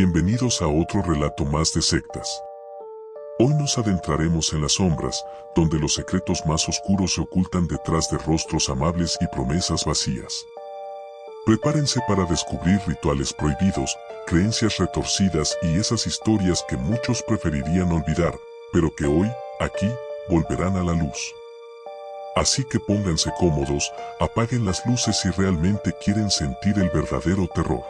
Bienvenidos a otro relato más de sectas. Hoy nos adentraremos en las sombras, donde los secretos más oscuros se ocultan detrás de rostros amables y promesas vacías. Prepárense para descubrir rituales prohibidos, creencias retorcidas y esas historias que muchos preferirían olvidar, pero que hoy, aquí, volverán a la luz. Así que pónganse cómodos, apaguen las luces si realmente quieren sentir el verdadero terror.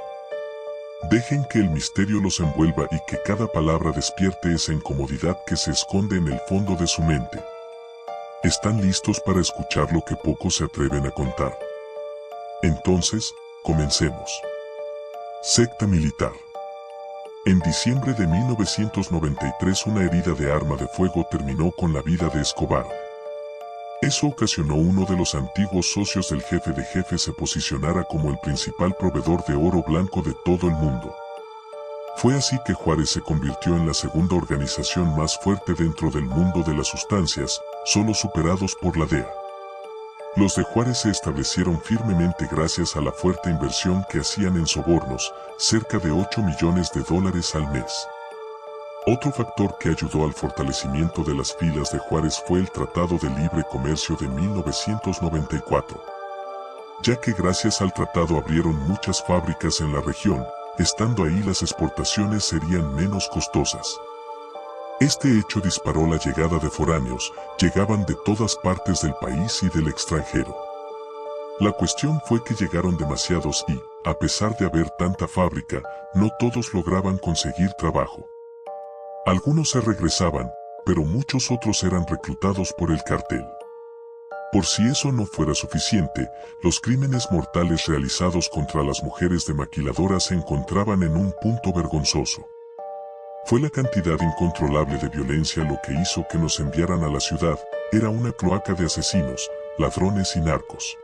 Dejen que el misterio los envuelva y que cada palabra despierte esa incomodidad que se esconde en el fondo de su mente. ¿Están listos para escuchar lo que pocos se atreven a contar? Entonces, comencemos. Secta militar. En diciembre de 1993 una herida de arma de fuego terminó con la vida de Escobar. Eso ocasionó uno de los antiguos socios del jefe de jefes se posicionara como el principal proveedor de oro blanco de todo el mundo. Fue así que Juárez se convirtió en la segunda organización más fuerte dentro del mundo de las sustancias, solo superados por la DEA. Los de Juárez se establecieron firmemente gracias a la fuerte inversión que hacían en sobornos, cerca de $8 millones al mes. Otro factor que ayudó al fortalecimiento de las filas de Juárez fue el Tratado de Libre Comercio de 1994. Ya que gracias al tratado abrieron muchas fábricas en la región, estando ahí las exportaciones serían menos costosas. Este hecho disparó la llegada de foráneos, llegaban de todas partes del país y del extranjero. La cuestión fue que llegaron demasiados y, a pesar de haber tanta fábrica, no todos lograban conseguir trabajo. Algunos se regresaban, pero muchos otros eran reclutados por el cartel. Por si eso no fuera suficiente, los crímenes mortales realizados contra las mujeres de maquiladoras se encontraban en un punto vergonzoso. Fue la cantidad incontrolable de violencia lo que hizo que nos enviaran a la ciudad, era una cloaca de asesinos, ladrones y narcos.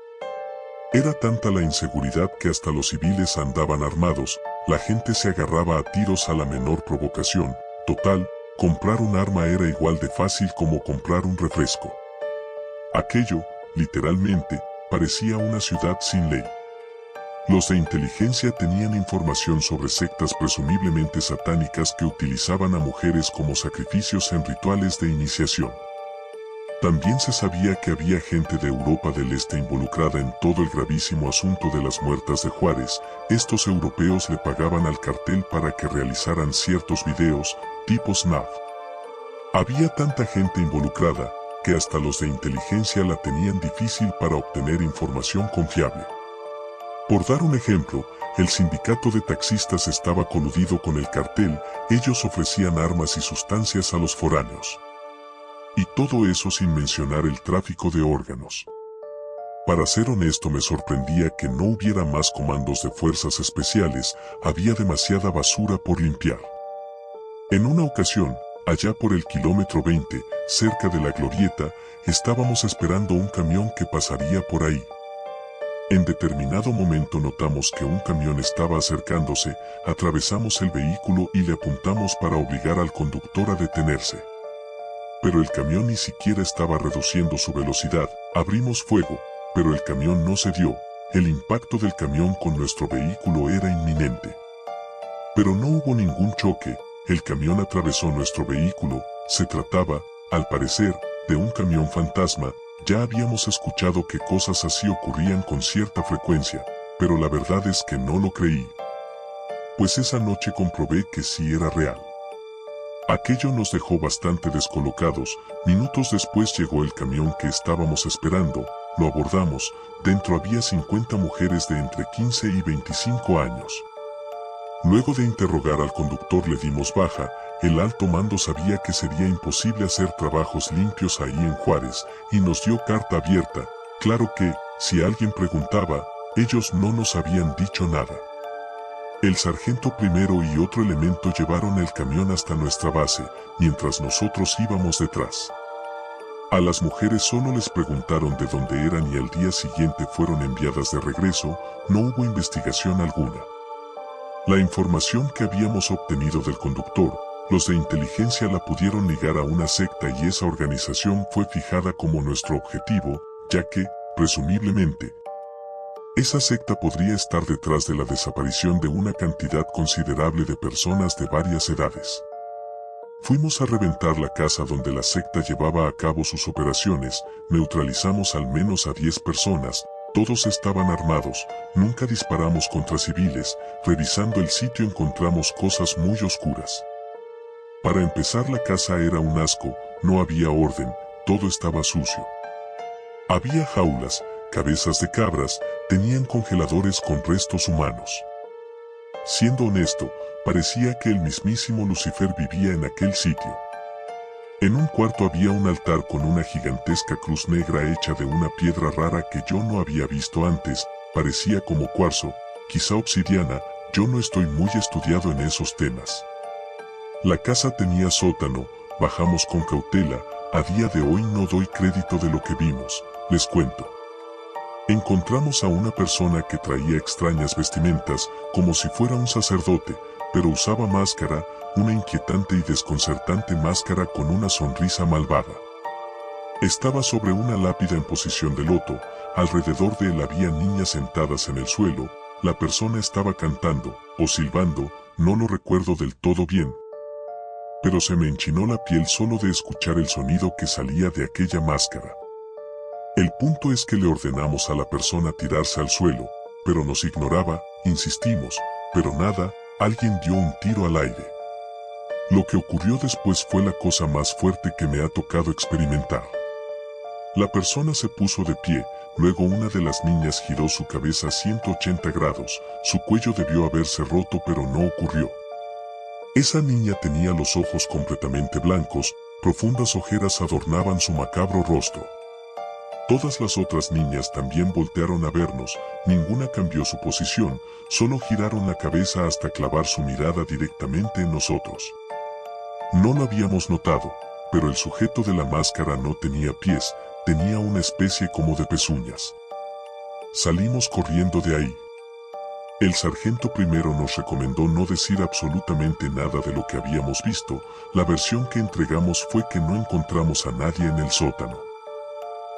Era tanta la inseguridad que hasta los civiles andaban armados, la gente se agarraba a tiros a la menor provocación. Total, comprar un arma era igual de fácil como comprar un refresco. Aquello, literalmente, parecía una ciudad sin ley. Los de inteligencia tenían información sobre sectas presumiblemente satánicas que utilizaban a mujeres como sacrificios en rituales de iniciación. También se sabía que había gente de Europa del Este involucrada en todo el gravísimo asunto de las muertas de Juárez. Estos europeos le pagaban al cartel para que realizaran ciertos videos, tipo Snap. Había tanta gente involucrada, que hasta los de inteligencia la tenían difícil para obtener información confiable. Por dar un ejemplo, el sindicato de taxistas estaba coludido con el cartel, ellos ofrecían armas y sustancias a los foráneos. Y todo eso sin mencionar el tráfico de órganos. Para ser honesto, me sorprendía que no hubiera más comandos de fuerzas especiales, había demasiada basura por limpiar. En una ocasión, allá por el kilómetro 20, cerca de la glorieta, estábamos esperando un camión que pasaría por ahí. En determinado momento notamos que un camión estaba acercándose, atravesamos el vehículo y le apuntamos para obligar al conductor a detenerse. Pero el camión ni siquiera estaba reduciendo su velocidad, abrimos fuego, pero el camión no cedió, el impacto del camión con nuestro vehículo era inminente. Pero no hubo ningún choque, el camión atravesó nuestro vehículo, se trataba, al parecer, de un camión fantasma, ya habíamos escuchado que cosas así ocurrían con cierta frecuencia, pero la verdad es que no lo creí. Pues esa noche comprobé que sí era real. Aquello nos dejó bastante descolocados, minutos después llegó el camión que estábamos esperando, lo abordamos, dentro había 50 mujeres de entre 15 y 25 años. Luego de interrogar al conductor le dimos baja, el alto mando sabía que sería imposible hacer trabajos limpios ahí en Juárez, y nos dio carta abierta, claro que, si alguien preguntaba, ellos no nos habían dicho nada. El sargento primero y otro elemento llevaron el camión hasta nuestra base, mientras nosotros íbamos detrás. A las mujeres solo les preguntaron de dónde eran y al día siguiente fueron enviadas de regreso, no hubo investigación alguna. La información que habíamos obtenido del conductor, los de inteligencia la pudieron ligar a una secta y esa organización fue fijada como nuestro objetivo, ya que, presumiblemente, Esa secta podría estar detrás de la desaparición de una cantidad considerable de personas de varias edades. Fuimos a reventar la casa donde la secta llevaba a cabo sus operaciones, neutralizamos al menos a 10 personas, todos estaban armados, nunca disparamos contra civiles, revisando el sitio encontramos cosas muy oscuras. Para empezar, la casa era un asco, no había orden, todo estaba sucio. Había jaulas, cabezas de cabras, tenían congeladores con restos humanos. Siendo honesto, parecía que el mismísimo Lucifer vivía en aquel sitio. En un cuarto había un altar con una gigantesca cruz negra hecha de una piedra rara que yo no había visto antes, parecía como cuarzo, quizá obsidiana, yo no estoy muy estudiado en esos temas. La casa tenía sótano, bajamos con cautela, a día de hoy no doy crédito de lo que vimos, les cuento. Encontramos a una persona que traía extrañas vestimentas, como si fuera un sacerdote, pero usaba máscara, una inquietante y desconcertante máscara con una sonrisa malvada. Estaba sobre una lápida en posición de loto, alrededor de él había niñas sentadas en el suelo, la persona estaba cantando, o silbando, no lo recuerdo del todo bien. Pero se me enchinó la piel solo de escuchar el sonido que salía de aquella máscara. El punto es que le ordenamos a la persona tirarse al suelo, pero nos ignoraba, insistimos, pero nada, alguien dio un tiro al aire. Lo que ocurrió después fue la cosa más fuerte que me ha tocado experimentar. La persona se puso de pie, luego una de las niñas giró su cabeza a 180 grados, su cuello debió haberse roto pero no ocurrió. Esa niña tenía los ojos completamente blancos, profundas ojeras adornaban su macabro rostro. Todas las otras niñas también voltearon a vernos, ninguna cambió su posición, solo giraron la cabeza hasta clavar su mirada directamente en nosotros. No lo habíamos notado, pero el sujeto de la máscara no tenía pies, tenía una especie como de pezuñas. Salimos corriendo de ahí. El sargento primero nos recomendó no decir absolutamente nada de lo que habíamos visto, la versión que entregamos fue que no encontramos a nadie en el sótano.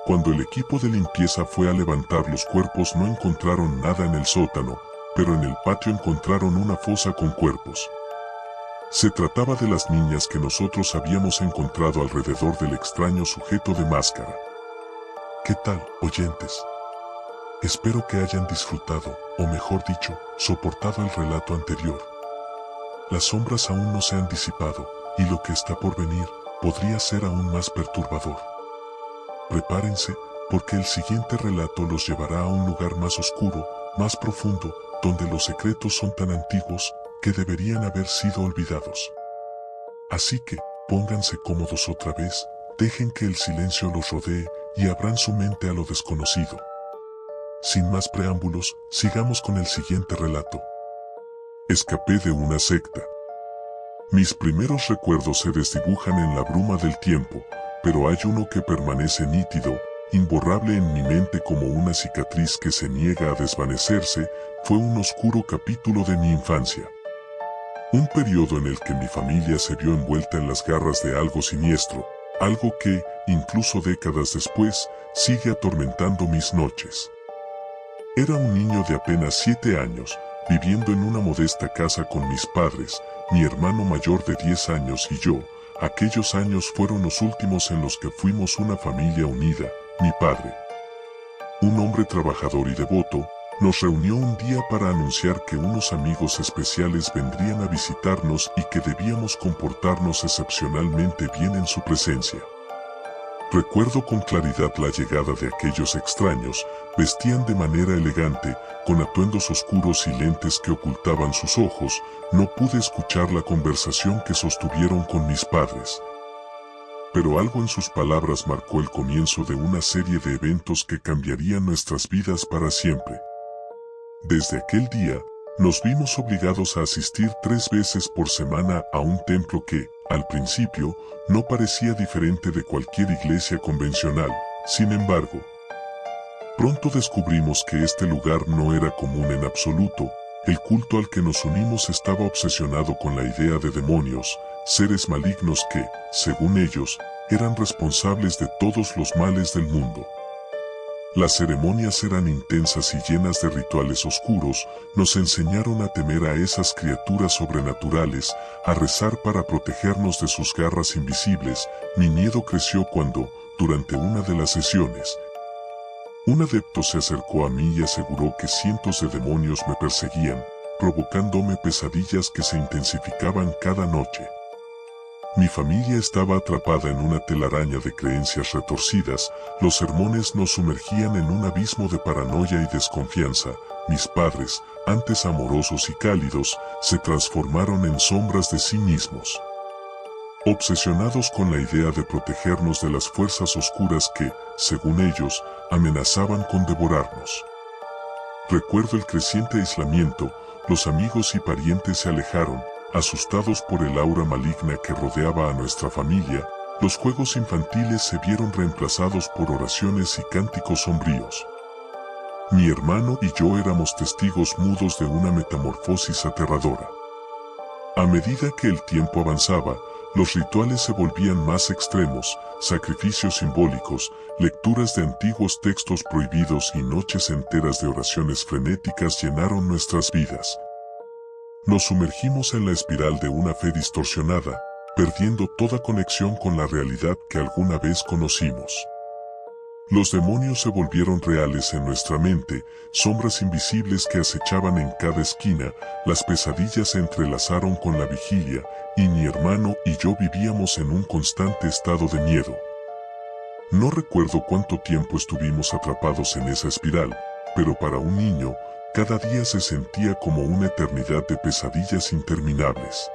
Cuando el equipo de limpieza fue a levantar los cuerpos no encontraron nada en el sótano, pero en el patio encontraron una fosa con cuerpos. Se trataba de las niñas que nosotros habíamos encontrado alrededor del extraño sujeto de máscara. ¿Qué tal, oyentes? Espero que hayan disfrutado, o mejor dicho, soportado el relato anterior. Las sombras aún no se han disipado, y lo que está por venir podría ser aún más perturbador. Prepárense, porque el siguiente relato los llevará a un lugar más oscuro, más profundo, donde los secretos son tan antiguos que deberían haber sido olvidados. Así que, pónganse cómodos otra vez, dejen que el silencio los rodee y abran su mente a lo desconocido. Sin más preámbulos, sigamos con el siguiente relato. Escapé de una secta. Mis primeros recuerdos se desdibujan en la bruma del tiempo, pero hay uno que permanece nítido, imborrable en mi mente como una cicatriz que se niega a desvanecerse, fue un oscuro capítulo de mi infancia. Un periodo en el que mi familia se vio envuelta en las garras de algo siniestro, algo que, incluso décadas después, sigue atormentando mis noches. Era un niño de apenas 7 años, viviendo en una modesta casa con mis padres, mi hermano mayor de 10 años y yo. Aquellos años fueron los últimos en los que fuimos una familia unida. Mi padre, un hombre trabajador y devoto, nos reunió un día para anunciar que unos amigos especiales vendrían a visitarnos y que debíamos comportarnos excepcionalmente bien en su presencia. Recuerdo con claridad la llegada de aquellos extraños, vestían de manera elegante, con atuendos oscuros y lentes que ocultaban sus ojos. No pude escuchar la conversación que sostuvieron con mis padres. Pero algo en sus palabras marcó el comienzo de una serie de eventos que cambiarían nuestras vidas para siempre. Desde aquel día, nos vimos obligados a asistir 3 veces por semana a un templo que, al principio, no parecía diferente de cualquier iglesia convencional. Sin embargo, pronto descubrimos que este lugar no era común en absoluto. El culto al que nos unimos estaba obsesionado con la idea de demonios, seres malignos que, según ellos, eran responsables de todos los males del mundo. Las ceremonias eran intensas y llenas de rituales oscuros, nos enseñaron a temer a esas criaturas sobrenaturales, a rezar para protegernos de sus garras invisibles. Mi miedo creció cuando, durante una de las sesiones, un adepto se acercó a mí y aseguró que cientos de demonios me perseguían, provocándome pesadillas que se intensificaban cada noche. Mi familia estaba atrapada en una telaraña de creencias retorcidas, los sermones nos sumergían en un abismo de paranoia y desconfianza. Mis padres, antes amorosos y cálidos, se transformaron en sombras de sí mismos, obsesionados con la idea de protegernos de las fuerzas oscuras que, según ellos, amenazaban con devorarnos. Recuerdo el creciente aislamiento, los amigos y parientes se alejaron, asustados por el aura maligna que rodeaba a nuestra familia. Los juegos infantiles se vieron reemplazados por oraciones y cánticos sombríos. Mi hermano y yo éramos testigos mudos de una metamorfosis aterradora. A medida que el tiempo avanzaba, los rituales se volvían más extremos, sacrificios simbólicos, lecturas de antiguos textos prohibidos y noches enteras de oraciones frenéticas llenaron nuestras vidas. Nos sumergimos en la espiral de una fe distorsionada, perdiendo toda conexión con la realidad que alguna vez conocimos. Los demonios se volvieron reales en nuestra mente, sombras invisibles que acechaban en cada esquina. Las pesadillas se entrelazaron con la vigilia, y mi hermano y yo vivíamos en un constante estado de miedo. No recuerdo cuánto tiempo estuvimos atrapados en esa espiral, pero para un niño, cada día se sentía como una eternidad de pesadillas interminables.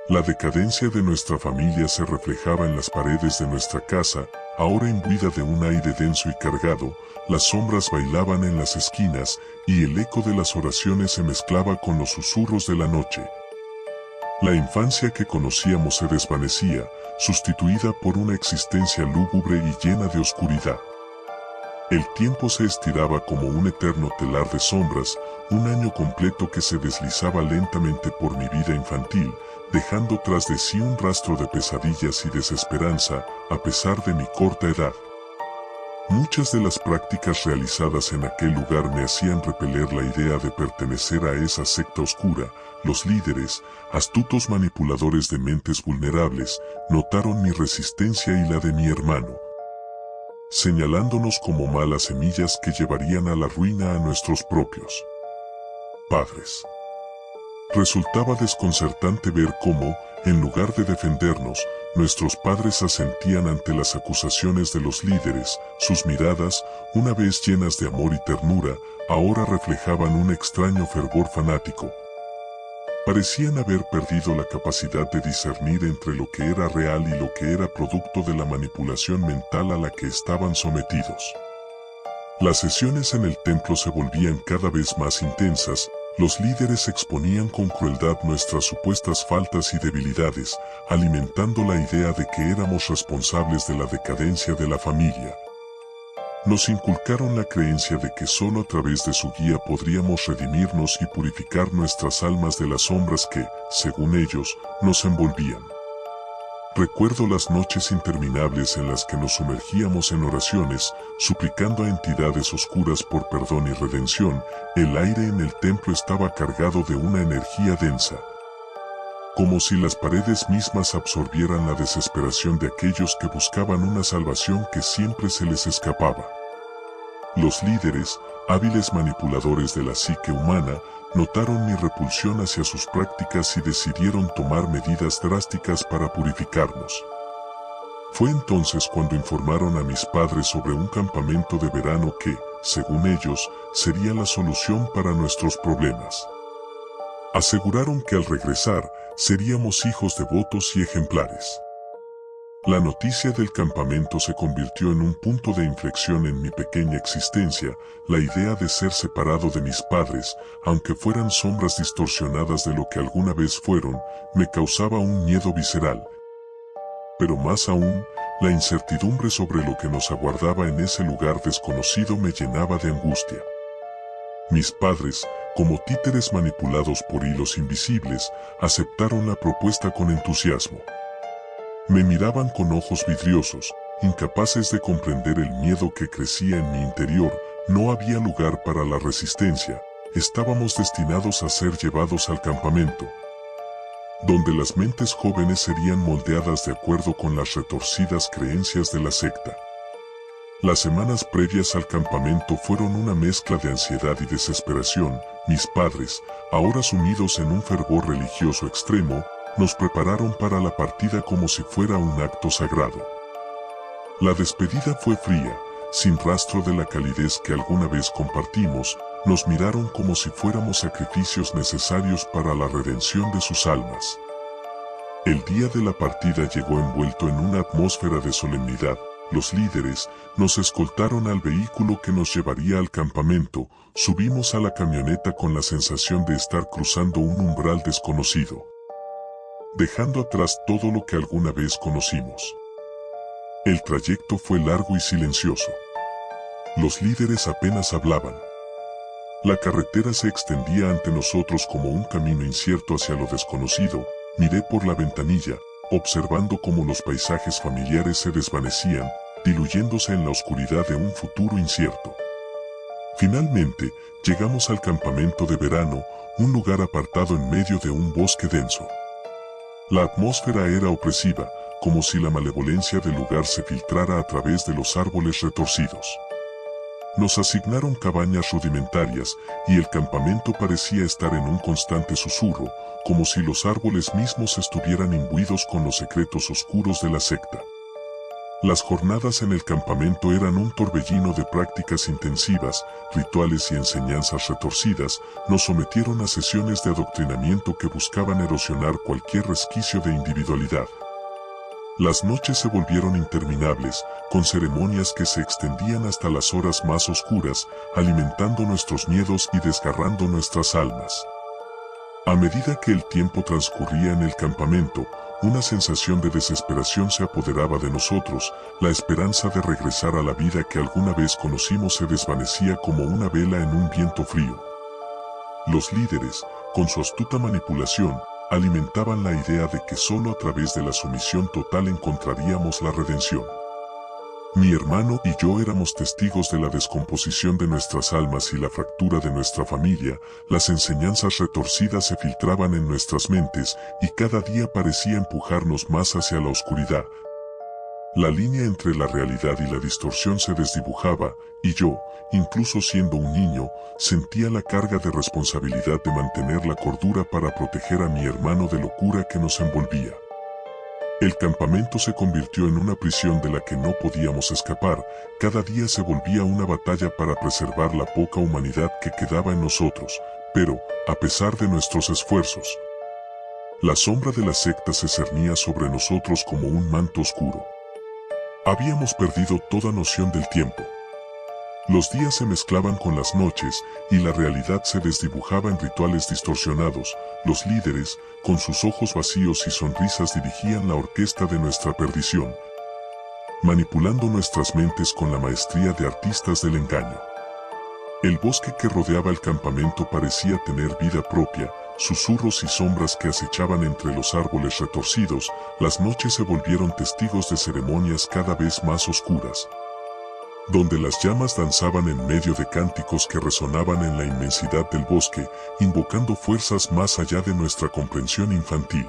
La decadencia de nuestra familia se reflejaba en las paredes de nuestra casa, ahora imbuida de un aire denso y cargado. Las sombras bailaban en las esquinas, y el eco de las oraciones se mezclaba con los susurros de la noche. La infancia que conocíamos se desvanecía, sustituida por una existencia lúgubre y llena de oscuridad. El tiempo se estiraba como un eterno telar de sombras, un año completo que se deslizaba lentamente por mi vida infantil, dejando tras de sí un rastro de pesadillas y desesperanza, a pesar de mi corta edad. Muchas de las prácticas realizadas en aquel lugar me hacían repeler la idea de pertenecer a esa secta oscura. Los líderes, astutos manipuladores de mentes vulnerables, notaron mi resistencia y la de mi hermano, señalándonos como malas semillas que llevarían a la ruina a nuestros propios padres. Resultaba desconcertante ver cómo, en lugar de defendernos, nuestros padres asentían ante las acusaciones de los líderes. Sus miradas, una vez llenas de amor y ternura, ahora reflejaban un extraño fervor fanático. Parecían haber perdido la capacidad de discernir entre lo que era real y lo que era producto de la manipulación mental a la que estaban sometidos. Las sesiones en el templo se volvían cada vez más intensas. Los líderes exponían con crueldad nuestras supuestas faltas y debilidades, alimentando la idea de que éramos responsables de la decadencia de la familia. Nos inculcaron la creencia de que solo a través de su guía podríamos redimirnos y purificar nuestras almas de las sombras que, según ellos, nos envolvían. Recuerdo las noches interminables en las que nos sumergíamos en oraciones, suplicando a entidades oscuras por perdón y redención. El aire en el templo estaba cargado de una energía densa, como si las paredes mismas absorbieran la desesperación de aquellos que buscaban una salvación que siempre se les escapaba. Los líderes, hábiles manipuladores de la psique humana, notaron mi repulsión hacia sus prácticas y decidieron tomar medidas drásticas para purificarnos. Fue entonces cuando informaron a mis padres sobre un campamento de verano que, según ellos, sería la solución para nuestros problemas. Aseguraron que al regresar, seríamos hijos devotos y ejemplares. La noticia del campamento se convirtió en un punto de inflexión en mi pequeña existencia. La idea de ser separado de mis padres, aunque fueran sombras distorsionadas de lo que alguna vez fueron, me causaba un miedo visceral. Pero más aún, la incertidumbre sobre lo que nos aguardaba en ese lugar desconocido me llenaba de angustia. Mis padres, como títeres manipulados por hilos invisibles, aceptaron la propuesta con entusiasmo. Me miraban con ojos vidriosos, incapaces de comprender el miedo que crecía en mi interior. No había lugar para la resistencia. Estábamos destinados a ser llevados al campamento, donde las mentes jóvenes serían moldeadas de acuerdo con las retorcidas creencias de la secta. Las semanas previas al campamento fueron una mezcla de ansiedad y desesperación. Mis padres, ahora sumidos en un fervor religioso extremo, nos prepararon para la partida como si fuera un acto sagrado. La despedida fue fría, sin rastro de la calidez que alguna vez compartimos. Nos miraron como si fuéramos sacrificios necesarios para la redención de sus almas. El día de la partida llegó envuelto en una atmósfera de solemnidad. Los líderes nos escoltaron al vehículo que nos llevaría al campamento. Subimos a la camioneta con la sensación de estar cruzando un umbral desconocido, dejando atrás todo lo que alguna vez conocimos. El trayecto fue largo y silencioso. Los líderes apenas hablaban. La carretera se extendía ante nosotros como un camino incierto hacia lo desconocido. Miré por la ventanilla, observando cómo los paisajes familiares se desvanecían, diluyéndose en la oscuridad de un futuro incierto. Finalmente, llegamos al campamento de verano, un lugar apartado en medio de un bosque denso. La atmósfera era opresiva, como si la malevolencia del lugar se filtrara a través de los árboles retorcidos. Nos asignaron cabañas rudimentarias, y el campamento parecía estar en un constante susurro, como si los árboles mismos estuvieran imbuidos con los secretos oscuros de la secta. Las jornadas en el campamento eran un torbellino de prácticas intensivas, rituales y enseñanzas retorcidas. Nos sometieron a sesiones de adoctrinamiento que buscaban erosionar cualquier resquicio de individualidad. Las noches se volvieron interminables, con ceremonias que se extendían hasta las horas más oscuras, alimentando nuestros miedos y desgarrando nuestras almas. A medida que el tiempo transcurría en el campamento, una sensación de desesperación se apoderaba de nosotros. La esperanza de regresar a la vida que alguna vez conocimos se desvanecía como una vela en un viento frío. Los líderes, con su astuta manipulación, alimentaban la idea de que solo a través de la sumisión total encontraríamos la redención. Mi hermano y yo éramos testigos de la descomposición de nuestras almas y la fractura de nuestra familia. Las enseñanzas retorcidas se filtraban en nuestras mentes y cada día parecía empujarnos más hacia la oscuridad. La línea entre la realidad y la distorsión se desdibujaba, y yo, incluso siendo un niño, sentía la carga de responsabilidad de mantener la cordura para proteger a mi hermano de locura que nos envolvía. El campamento se convirtió en una prisión de la que no podíamos escapar. Cada día se volvía una batalla para preservar la poca humanidad que quedaba en nosotros, pero, a pesar de nuestros esfuerzos, la sombra de la secta se cernía sobre nosotros como un manto oscuro. Habíamos perdido toda noción del tiempo. Los días se mezclaban con las noches y la realidad se desdibujaba en rituales distorsionados. Los líderes, con sus ojos vacíos y sonrisas, dirigían la orquesta de nuestra perdición, manipulando nuestras mentes con la maestría de artistas del engaño. El bosque que rodeaba el campamento parecía tener vida propia, susurros y sombras que acechaban entre los árboles retorcidos. Las noches se volvieron testigos de ceremonias cada vez más oscuras, donde las llamas danzaban en medio de cánticos que resonaban en la inmensidad del bosque, invocando fuerzas más allá de nuestra comprensión infantil.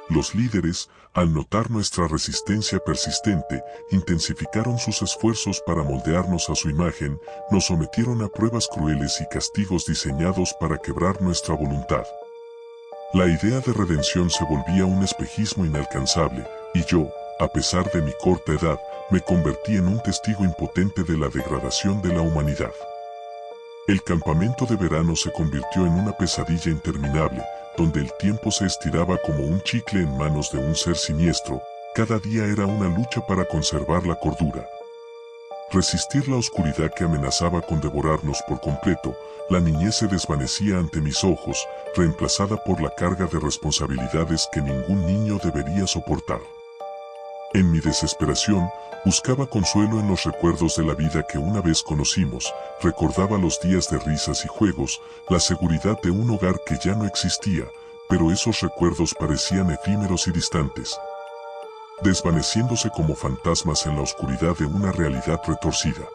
Los líderes, al notar nuestra resistencia persistente, intensificaron sus esfuerzos para moldearnos a su imagen. Nos sometieron a pruebas crueles y castigos diseñados para quebrar nuestra voluntad. La idea de redención se volvía un espejismo inalcanzable, y yo, a pesar de mi corta edad, me convertí en un testigo impotente de la degradación de la humanidad. El campamento de verano se convirtió en una pesadilla interminable, donde el tiempo se estiraba como un chicle en manos de un ser siniestro. Cada día era una lucha para conservar la cordura, resistir la oscuridad que amenazaba con devorarnos por completo. La niñez se desvanecía ante mis ojos, reemplazada por la carga de responsabilidades que ningún niño debería soportar. En mi desesperación, buscaba consuelo en los recuerdos de la vida que una vez conocimos. Recordaba los días de risas y juegos, la seguridad de un hogar que ya no existía, pero esos recuerdos parecían efímeros y distantes. desvaneciéndose como fantasmas en la oscuridad de una realidad retorcida.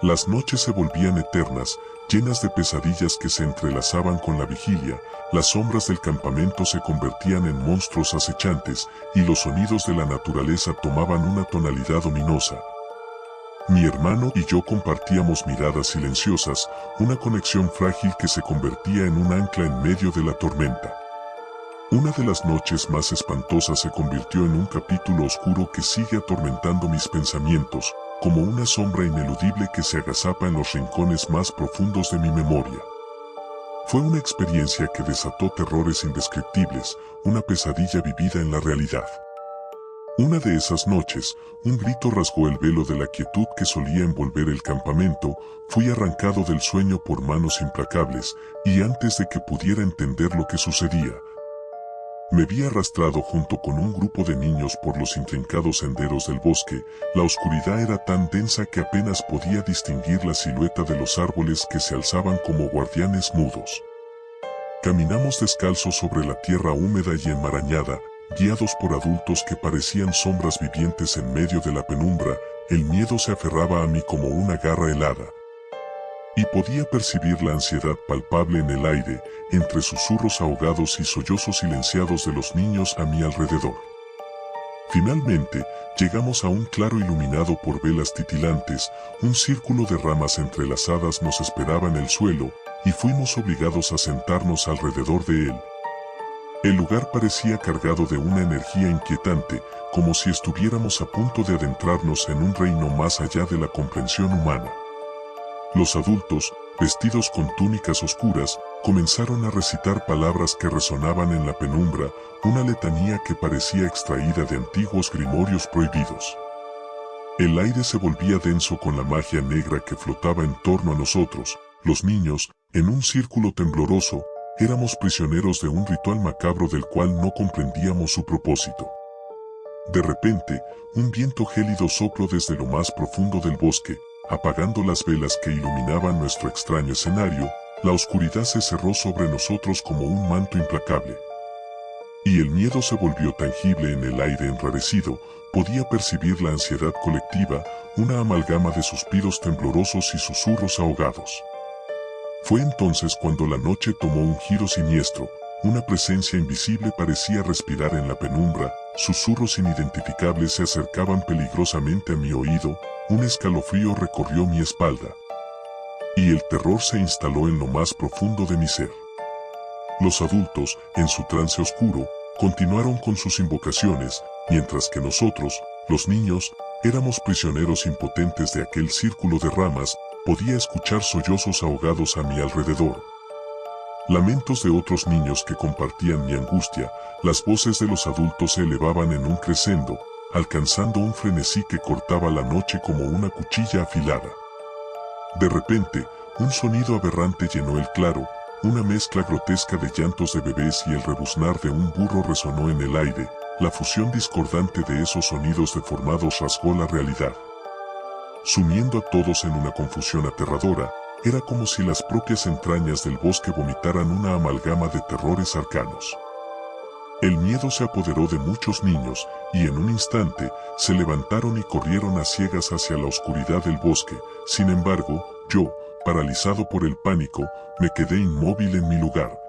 Las noches se volvían eternas, llenas de pesadillas que se entrelazaban con la vigilia, las sombras del campamento se convertían en monstruos acechantes, y los sonidos de la naturaleza tomaban una tonalidad ominosa. Mi hermano y yo compartíamos miradas silenciosas, una conexión frágil que se convertía en un ancla en medio de la tormenta. Una de las noches más espantosas se convirtió en un capítulo oscuro que sigue atormentando mis pensamientos, como una sombra ineludible que se agazapa en los rincones más profundos de mi memoria. Fue una experiencia que desató terrores indescriptibles, una pesadilla vivida en la realidad. Una de esas noches, un grito rasgó el velo de la quietud que solía envolver el campamento, fui arrancado del sueño por manos implacables, y antes de que pudiera entender lo que sucedía, me vi arrastrado junto con un grupo de niños por los intrincados senderos del bosque. La oscuridad era tan densa que apenas podía distinguir la silueta de los árboles que se alzaban como guardianes mudos. Caminamos descalzos sobre la tierra húmeda y enmarañada, guiados por adultos que parecían sombras vivientes en medio de la penumbra. El miedo se aferraba a mí como una garra helada. Y podía percibir la ansiedad palpable en el aire, entre susurros ahogados y sollozos silenciados de los niños a mi alrededor. Finalmente, llegamos a un claro iluminado por velas titilantes, un círculo de ramas entrelazadas nos esperaba en el suelo, y fuimos obligados a sentarnos alrededor de él. El lugar parecía cargado de una energía inquietante, como si estuviéramos a punto de adentrarnos en un reino más allá de la comprensión humana. Los adultos, vestidos con túnicas oscuras, comenzaron a recitar palabras que resonaban en la penumbra, una letanía que parecía extraída de antiguos grimorios prohibidos. El aire se volvía denso con la magia negra que flotaba en torno a nosotros, los niños, en un círculo tembloroso, éramos prisioneros de un ritual macabro del cual no comprendíamos su propósito. De repente, un viento gélido sopló desde lo más profundo del bosque, apagando las velas que iluminaban nuestro extraño escenario. La oscuridad se cerró sobre nosotros como un manto implacable. Y el miedo se volvió tangible en el aire enrarecido, podía percibir la ansiedad colectiva, una amalgama de suspiros temblorosos y susurros ahogados. Fue entonces cuando la noche tomó un giro siniestro, una presencia invisible parecía respirar en la penumbra, susurros inidentificables se acercaban peligrosamente a mi oído, un escalofrío recorrió mi espalda. Y el terror se instaló en lo más profundo de mi ser. Los adultos, en su trance oscuro, continuaron con sus invocaciones, mientras que nosotros, los niños, éramos prisioneros impotentes de aquel círculo de ramas. Podía escuchar sollozos ahogados a mi alrededor. Lamentos de otros niños que compartían mi angustia, las voces de los adultos se elevaban en un crescendo, alcanzando un frenesí que cortaba la noche como una cuchilla afilada. De repente, un sonido aberrante llenó el claro, una mezcla grotesca de llantos de bebés y el rebuznar de un burro resonó en el aire. La fusión discordante de esos sonidos deformados rasgó la realidad, sumiendo a todos en una confusión aterradora. Era como si las propias entrañas del bosque vomitaran una amalgama de terrores arcanos. El miedo se apoderó de muchos niños, y en un instante, se levantaron y corrieron a ciegas hacia la oscuridad del bosque. Sin embargo, yo, paralizado por el pánico, me quedé inmóvil en mi lugar.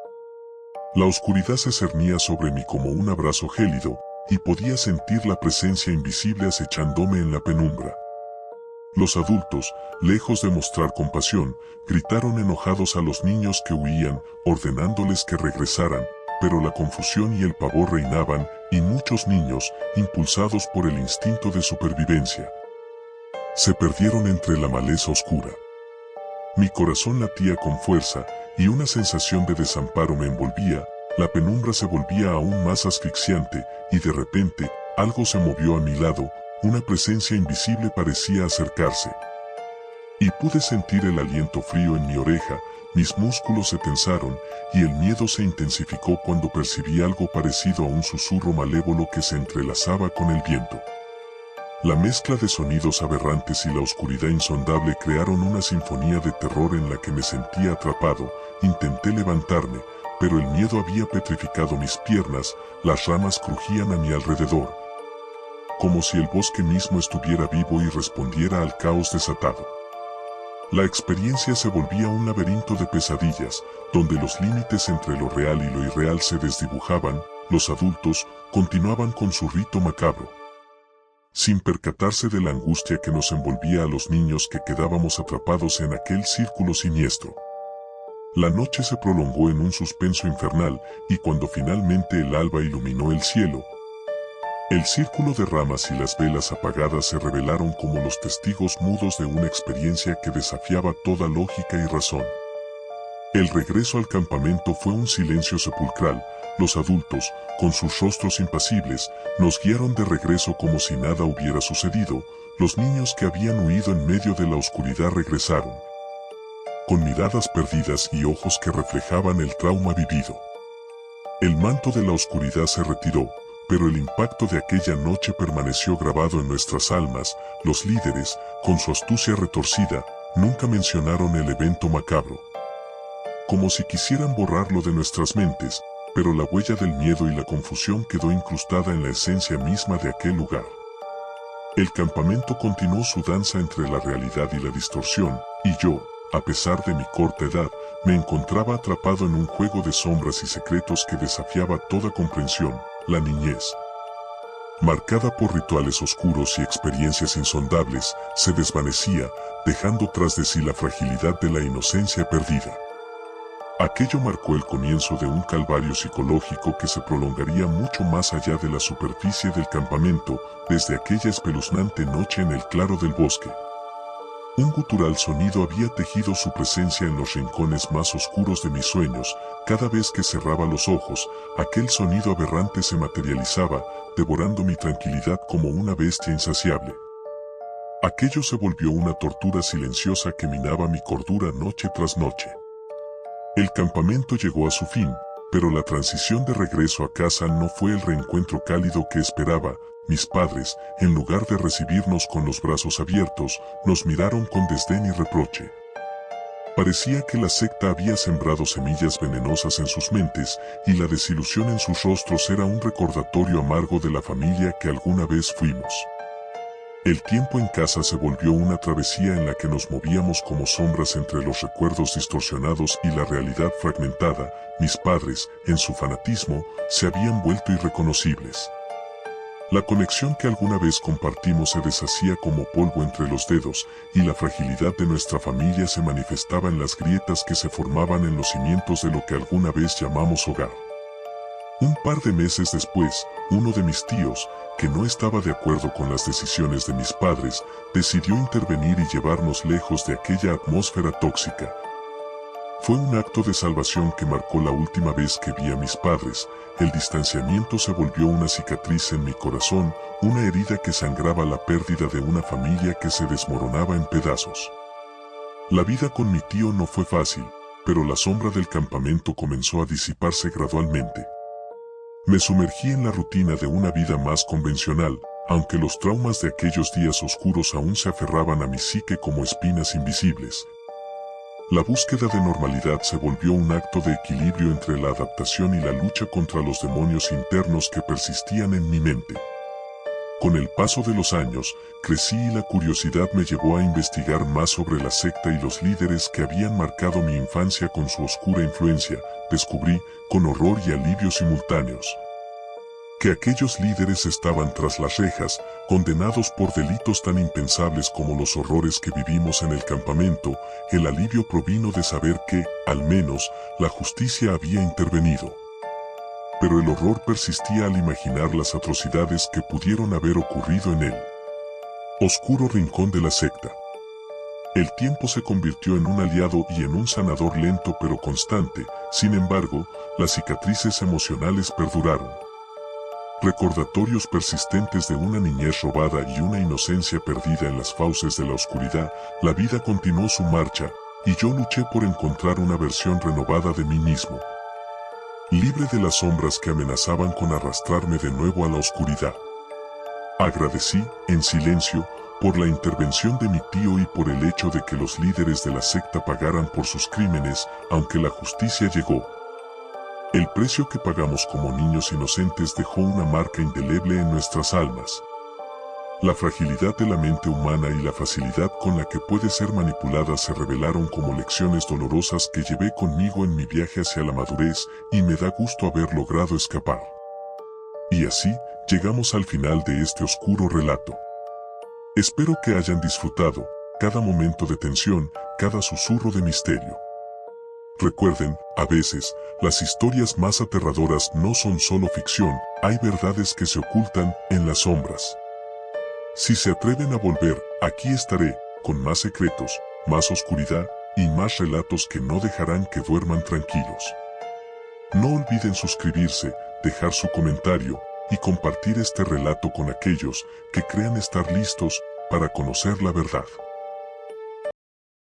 La oscuridad se cernía sobre mí como un abrazo gélido, y podía sentir la presencia invisible acechándome en la penumbra. Los adultos, lejos de mostrar compasión, gritaron enojados a los niños que huían, ordenándoles que regresaran, pero la confusión y el pavor reinaban, y muchos niños, impulsados por el instinto de supervivencia, se perdieron entre la maleza oscura. Mi corazón latía con fuerza, y una sensación de desamparo me envolvía. La penumbra se volvía aún más asfixiante, y de repente, algo se movió a mi lado. Una presencia invisible parecía acercarse. Y pude sentir el aliento frío en mi oreja, mis músculos se tensaron, y el miedo se intensificó cuando percibí algo parecido a un susurro malévolo que se entrelazaba con el viento. La mezcla de sonidos aberrantes y la oscuridad insondable crearon una sinfonía de terror en la que me sentía atrapado. Intenté levantarme, pero el miedo había petrificado mis piernas, las ramas crujían a mi alrededor. como si el bosque mismo estuviera vivo y respondiera al caos desatado. La experiencia se volvía un laberinto de pesadillas, donde los límites entre lo real y lo irreal se desdibujaban. Los adultos continuaban con su rito macabro, sin percatarse de la angustia que nos envolvía a los niños que quedábamos atrapados en aquel círculo siniestro. La noche se prolongó en un suspenso infernal, y cuando finalmente el alba iluminó el cielo, el círculo de ramas y las velas apagadas se revelaron como los testigos mudos de una experiencia que desafiaba toda lógica y razón. El regreso al campamento fue un silencio sepulcral. Los adultos, con sus rostros impasibles, nos guiaron de regreso como si nada hubiera sucedido. Los niños que habían huido en medio de la oscuridad regresaron, con miradas perdidas y ojos que reflejaban el trauma vivido. El manto de la oscuridad se retiró, pero el impacto de aquella noche permaneció grabado en nuestras almas. Los líderes, con su astucia retorcida, nunca mencionaron el evento macabro, como si quisieran borrarlo de nuestras mentes, pero la huella del miedo y la confusión quedó incrustada en la esencia misma de aquel lugar. El campamento continuó su danza entre la realidad y la distorsión, y yo, a pesar de mi corta edad, me encontraba atrapado en un juego de sombras y secretos que desafiaba toda comprensión. La niñez, marcada por rituales oscuros y experiencias insondables, se desvanecía, dejando tras de sí la fragilidad de la inocencia perdida. Aquello marcó el comienzo de un calvario psicológico que se prolongaría mucho más allá de la superficie del campamento. Desde aquella espeluznante noche en el claro del bosque, un gutural sonido había tejido su presencia en los rincones más oscuros de mis sueños. Cada vez que cerraba los ojos, aquel sonido aberrante se materializaba, devorando mi tranquilidad como una bestia insaciable. Aquello se volvió una tortura silenciosa que minaba mi cordura noche tras noche. El campamento llegó a su fin, pero la transición de regreso a casa no fue el reencuentro cálido que esperaba. Mis padres, en lugar de recibirnos con los brazos abiertos, nos miraron con desdén y reproche. Parecía que la secta había sembrado semillas venenosas en sus mentes, y la desilusión en sus rostros era un recordatorio amargo de la familia que alguna vez fuimos. El tiempo en casa se volvió una travesía en la que nos movíamos como sombras entre los recuerdos distorsionados y la realidad fragmentada. Mis padres, en su fanatismo, se habían vuelto irreconocibles. La conexión que alguna vez compartimos se deshacía como polvo entre los dedos, y la fragilidad de nuestra familia se manifestaba en las grietas que se formaban en los cimientos de lo que alguna vez llamamos hogar. Un par de meses después, uno de mis tíos, que no estaba de acuerdo con las decisiones de mis padres, decidió intervenir y llevarnos lejos de aquella atmósfera tóxica. Fue un acto de salvación que marcó la última vez que vi a mis padres. El distanciamiento se volvió una cicatriz en mi corazón, una herida que sangraba, la pérdida de una familia que se desmoronaba en pedazos. La vida con mi tío no fue fácil, pero la sombra del campamento comenzó a disiparse gradualmente. Me sumergí en la rutina de una vida más convencional, aunque los traumas de aquellos días oscuros aún se aferraban a mi psique como espinas invisibles. La búsqueda de normalidad se volvió un acto de equilibrio entre la adaptación y la lucha contra los demonios internos que persistían en mi mente. Con el paso de los años, crecí y la curiosidad me llevó a investigar más sobre la secta y los líderes que habían marcado mi infancia con su oscura influencia. Descubrí, con horror y alivio simultáneos, que aquellos líderes estaban tras las rejas, condenados por delitos tan impensables como los horrores que vivimos en el campamento. El alivio provino de saber que, al menos, la justicia había intervenido. Pero el horror persistía al imaginar las atrocidades que pudieron haber ocurrido en el oscuro rincón de la secta. El tiempo se convirtió en un aliado y en un sanador lento pero constante. Sin embargo, las cicatrices emocionales perduraron. Recordatorios persistentes de una niñez robada y una inocencia perdida en las fauces de la oscuridad. La vida continuó su marcha, y yo luché por encontrar una versión renovada de mí mismo, libre de las sombras que amenazaban con arrastrarme de nuevo a la oscuridad. Agradecí, en silencio, por la intervención de mi tío y por el hecho de que los líderes de la secta pagaran por sus crímenes, aunque la justicia llegó. El precio que pagamos como niños inocentes dejó una marca indeleble en nuestras almas. La fragilidad de la mente humana y la facilidad con la que puede ser manipulada se revelaron como lecciones dolorosas que llevé conmigo en mi viaje hacia la madurez y me da gusto haber logrado escapar. Y así, llegamos al final de este oscuro relato. Espero que hayan disfrutado cada momento de tensión, cada susurro de misterio. Recuerden, a veces, las historias más aterradoras no son solo ficción, hay verdades que se ocultan en las sombras. Si se atreven a volver, aquí estaré, con más secretos, más oscuridad y más relatos que no dejarán que duerman tranquilos. No olviden suscribirse, dejar su comentario y compartir este relato con aquellos que crean estar listos para conocer la verdad.